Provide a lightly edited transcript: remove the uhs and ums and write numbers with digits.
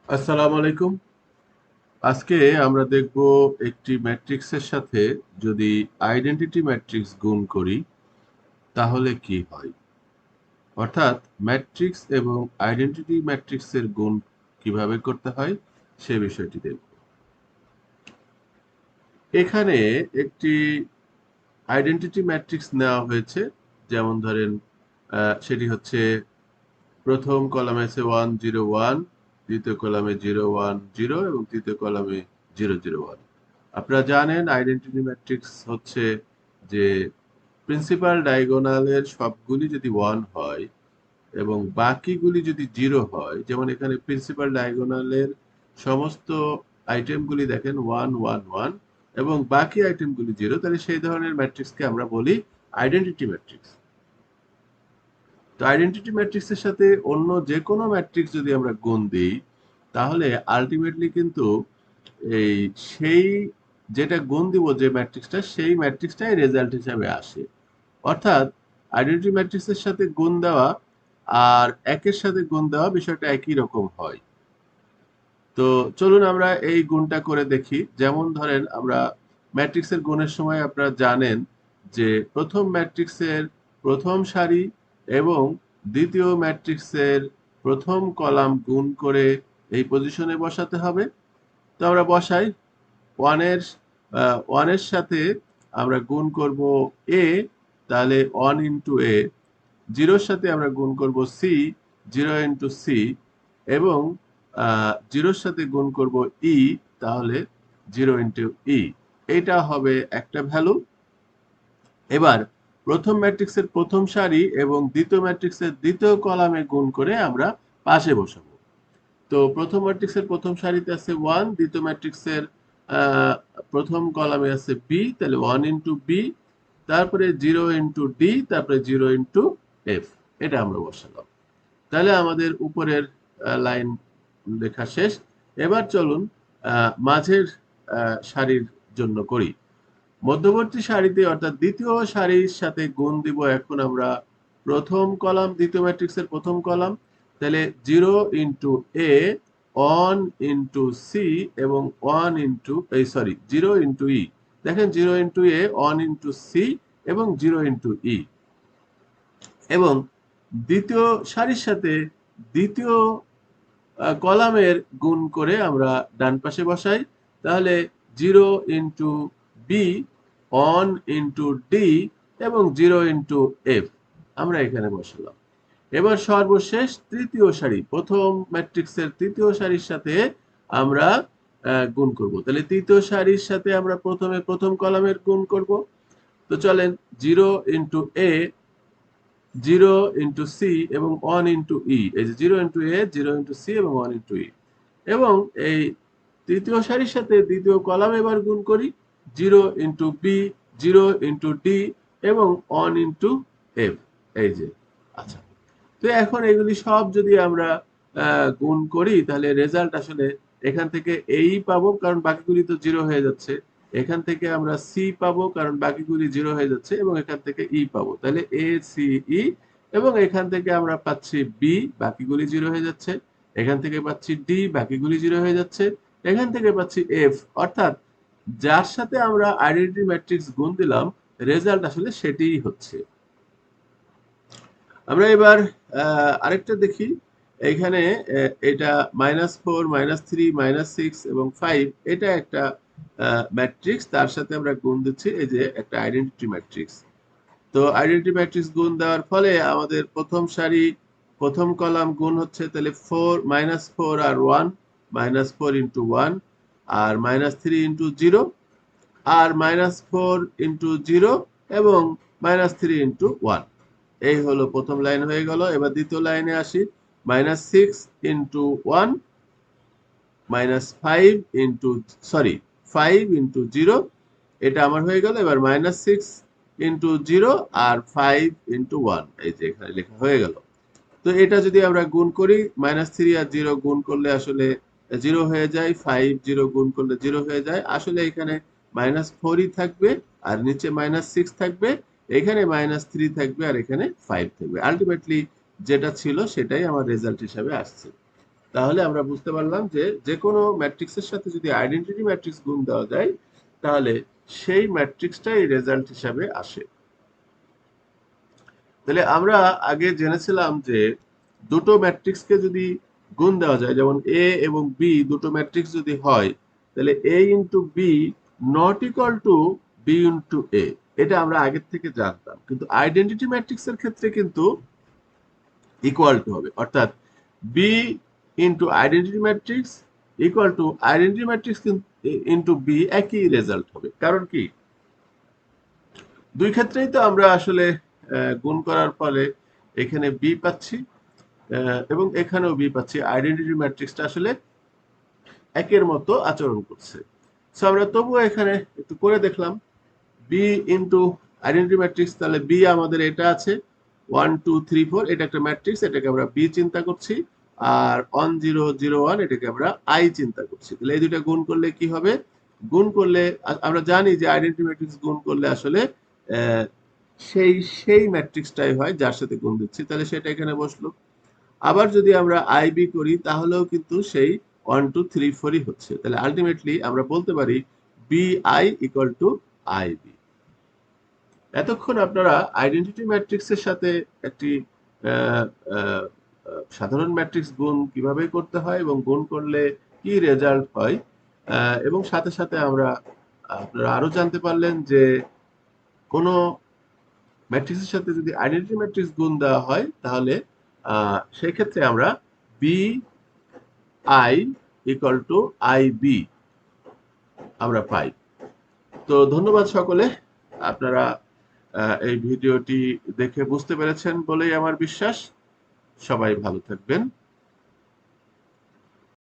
আসসালামু আলাইকুম। আজকে আমরা দেখব একটি ম্যাট্রিক্সের সাথে যদি আইডেন্টিটি ম্যাট্রিক্স গুণ করি তাহলে কি হয়। অর্থাৎ ম্যাট্রিক্স এবং আইডেন্টিটি ম্যাট্রিক্সের গুণ কিভাবে করতে হয় সে বিষয়টি দেখব। এখানে একটি আইডেন্টিটি ম্যাট্রিক্স নেওয়া হয়েছে। যেমন ধরেন সেটি হচ্ছে প্রথম কলামে আছে 1 0 1, দ্বিতীয় কলামে 0 1 0 এবং তৃতীয় কলামে 0 0 1। আপনারা জানেন আইডেন্টিটি ম্যাট্রিক্স হচ্ছে যে প্রিন্সিপাল ডায়াগোনালের সবগুলি যদি 1 হয় এবং বাকিগুলি যদি 0 হয়, যেমন এখানে প্রিন্সিপাল ডায়াগোনালের সমস্ত আইটেমগুলি দেখেন 1 1 1 এবং বাকি আইটেমগুলি 0, তাহলে সেই ধরনের ম্যাট্রিক্সকে আমরা বলি আইডেন্টিটি ম্যাট্রিক্স। তো আইডেন্টিটি ম্যাট্রিক্সের সাথে অন্য যে কোনো ম্যাট্রিক্স যদি আমরা গুণ দিই তাহলে আলটিমেটলি কিন্তু এই সেই যেটা গুণ দিব যে ম্যাট্রিক্সটা সেই ম্যাট্রিক্সটাই রেজাল্ট হিসাবে আসে। অর্থাৎ আইডেন্টিটি ম্যাট্রিক্সের সাথে গুণ দেওয়া আর একের সাথে গুণ দেওয়া বিষয়টা একই রকম হয়। তো চলুন আমরা এই গুণটা করে দেখি। যেমন ধরেন আমরা ম্যাট্রিক্সের গুণের সময় আপনারা জানেন যে প্রথম ম্যাট্রিক্সের প্রথম সারি এবং দ্বিতীয় ম্যাট্রিক্সের প্রথম কলাম গুণ করে এই পজিশনে বসাতে হবে। তো আমরা বসাই। ওয়ানের ওয়ানের সাথে আমরা গুণ করব এ, তাহলে 1 ইন্টু এ। জিরোর সাথে আমরা গুণ করব সি, 0 ইন্টু সি। এবং জিরোর সাথে গুণ করব ই, তাহলে 0 ইন্টু ই। এটা হবে একটা ভ্যালু। এবার প্রথম ম্যাট্রিক্সের প্রথম সারি এবং দ্বিতীয় ম্যাট্রিক্সের দ্বিতীয় কলামে গুণ করে আমরা পাশে বসাবো। তো প্রথম ম্যাট্রিক্সের প্রথম সারিতে আছে 1, দ্বিতীয় ম্যাট্রিক্সের আহ, প্রথম কলামে আছে বি, তাহলে 1 ইন্টু বি, তারপরে 0 ইন্টু ডি, তারপরে 0 ইন্টু এফ। এটা আমরা বসালাম। তাহলে আমাদের উপরের লাইন লেখা শেষ। এবার চলুন মাঝের সারির জন্য করি। মধ্যবর্তী সারিতে অর্থাৎ দ্বিতীয় সারির সাথে গুণ দিব এখন আমরা প্রথম কলাম, দ্বিতীয় ম্যাট্রিক্সের প্রথম কলাম, তাহলে 0 ইন্টু এ, 1 ইন্টু সি এবং 1 ইন্টু এই সরি 0 ইন্টু ই। দেখেন 0 ইন্টু এ, 1 ইন্টু সি এবং 0 ইন্টু ই। এবং দ্বিতীয় সারির সাথে দ্বিতীয় কলামের গুণ করে আমরা ডান পাশে বসাই, তাহলে 0 ইন্টু বি, 1 ইন্টু ডি এবং 0 ইন্টু এফ আমরা এখানে বসালাম। এবার সর্বশেষ তৃতীয় সারি, প্রথম ম্যাট্রিক্সের তৃতীয় সারির সাথে আমরা গুণ করব। তাহলে তৃতীয় সারির সাথে আমরা প্রথমে প্রথম কলামের গুণ করব। তো চলেন 0 ইন্টু এ, 0 ইন্টু সি এবং 1 ইন্টু ই। এই যে 0 ইন্টু এ, 0 ইন্টু সি এবং 1 ইন্টু ই। এবং এই তৃতীয় সারির সাথে দ্বিতীয় কলাম এবার গুণ করি। 0 ইন্টু বি, 0 ইন্টু ডি এবং 1 ইন্টু এফ। এই যে, আচ্ছা। তো এখন এগুলি সব যদি আমরা গুণ করি তাহলে রেজাল্ট আসলে এখান থেকে এই পাবো, কারণ বাকিগুলি তো 0 হয়ে যাচ্ছে। এখান থেকে আমরা সি পাবো কারণ বাকিগুলি 0 হয়ে যাচ্ছে এবং এখান থেকে ই পাবো। তাহলে এ সি ই। এবং এখান থেকে আমরা পাচ্ছি বি, বাকিগুলি 0 হয়ে যাচ্ছে। এখান থেকে পাচ্ছি ডি, বাকিগুলি 0 হয়ে যাচ্ছে। এখান থেকে পাচ্ছি এফ। অর্থাৎ যার সাথে আমরা আইডেন্টিটি ম্যাট্রিক্স গুণ দিলাম রেজাল্ট আসলে সেটিই হচ্ছে। আমরা এবার আরেকটা দেখি। এইখানে এটা -4 -3 -6 এবং 5, এটা একটা ম্যাট্রিক্স, তার সাথে আমরা গুণ দিচ্ছি এই যে একটা আইডেন্টিটি ম্যাট্রিক্স। তো আইডেন্টিটি ম্যাট্রিক্স গুণ দেওয়ার ফলে আমাদের প্রথম সারি প্রথম কলাম গুণ হচ্ছে, তাহলে 4 -4 আর 1, -4 ইন্টু 1 আর -3 ইন্টু 0 আর -4 ইন্টু 0 এবং -3 ইন্টু 1। এই হলো প্রথম লাইন হয়ে গেল। এবার দ্বিতীয় লাইনে আসি। -6 ইন্টু 1, -5 ইন্টু সরি 5 ইন্টু 0, এটা আমার হয়ে গেল। এবার -6 ইন্টু 0 আর 5 ইন্টু 1, এই যে এখানে লেখা হয়ে গেল। তো এটা যদি আমরা গুণ করি, -3 আর 0 গুণ করলে আসলে 0 হয়ে যায়, 5 0 গুণ করলে 0 হয়ে যায়। আসলে এখানে -4ই থাকবে আর নিচে -6 থাকবে, এখানে -3 থাকবে আর এখানে 5 থাকবে। আলটিমেটলি যেটা ছিল সেটাই আমার রেজাল্ট হিসাবে আসছে। তাহলে আমরা বুঝতে পারলাম যে যে কোনো ম্যাট্রিক্সের সাথে যদি আইডেন্টিটি ম্যাট্রিক্স গুণ দেওয়া যায় তাহলে সেই ম্যাট্রিক্সটাই রেজাল্ট হিসাবে আসে। তাহলে আমরা আগে জেনেছিলাম যে দুটো ম্যাট্রিক্সকে যদি গুণ দেওয়া যায়, যেমন এ এবং বি দুটো ম্যাট্রিক্স যদি হয়, তাহলে A into B not equal to B into A, এটা আমরা আগের থেকে জানতাম। কিন্তু আইডেন্টিটি ম্যাট্রিক্সের ক্ষেত্রে কিন্তু ইকুয়াল টু হবে, অর্থাৎ B into identity matrix equal to identity matrix into B, একই রেজাল্ট হবে। কারণ কি, দুই ক্ষেত্রেই তো আমরা আসলে গুণ করার ফলে এখানে বি পাচ্ছি এবং এখানেও বি পাচ্ছি। আইডেন্টিটি ম্যাট্রিক্সটা আসলে একের মতো আচরণ করছে। সো আমরা তবুও এখানে একটু করে দেখলাম বি ইন্টু আইডেন্টিটি ম্যাট্রিক্স, তাহলে বি আমাদের এটা আছে 1 2 3 4, এটা একটা ম্যাট্রিক্স, এটাকে আমরা বি চিন্তা করছি। আর 1 0 0 1 এটাকে আমরা আই চিন্তা করছি। তাহলে এই দুটো গুণ করলে কি হবে, গুণ করলে আমরা জানি যে আইডেন্টিটি ম্যাট্রিক্স গুণ করলে আসলে আহ, সেই সেই ম্যাট্রিক্সটাই হয় যার সাথে গুণ দিচ্ছি, তাহলে সেটা এখানে বসলো। আবার যদি আমরা আইবি করি তাহলেও কিন্তু সেই 1 2 3 4ই হচ্ছে। তাহলে আলটিমেটলি আমরা বলতে পারি B I equal to IB. এতক্ষণ আপনারা আইডেন্টিটি ম্যাট্রিক্সের সাথে একটি আহ, আহ, সাধারণ ম্যাট্রিক্স গুণ কিভাবে করতে হয় এবং গুণ করলে কি রেজাল্ট হয়, এবং সাথে সাথে আপনারা আরো জানতে পারলেন যে কোনো ম্যাট্রিক্সের সাথে যদি আইডেন্টিটি ম্যাট্রিক্স গুণ দেওয়া হয় তাহলে সেই ক্ষেত্রে আমরা B I equal to I B আমরা পাই। তো ধন্যবাদ সকলে, আপনারা এই ভিডিওটি দেখে বুঝতে পেরেছেন বলেই আমার বিশ্বাস। সবাই ভালো থাকবেন।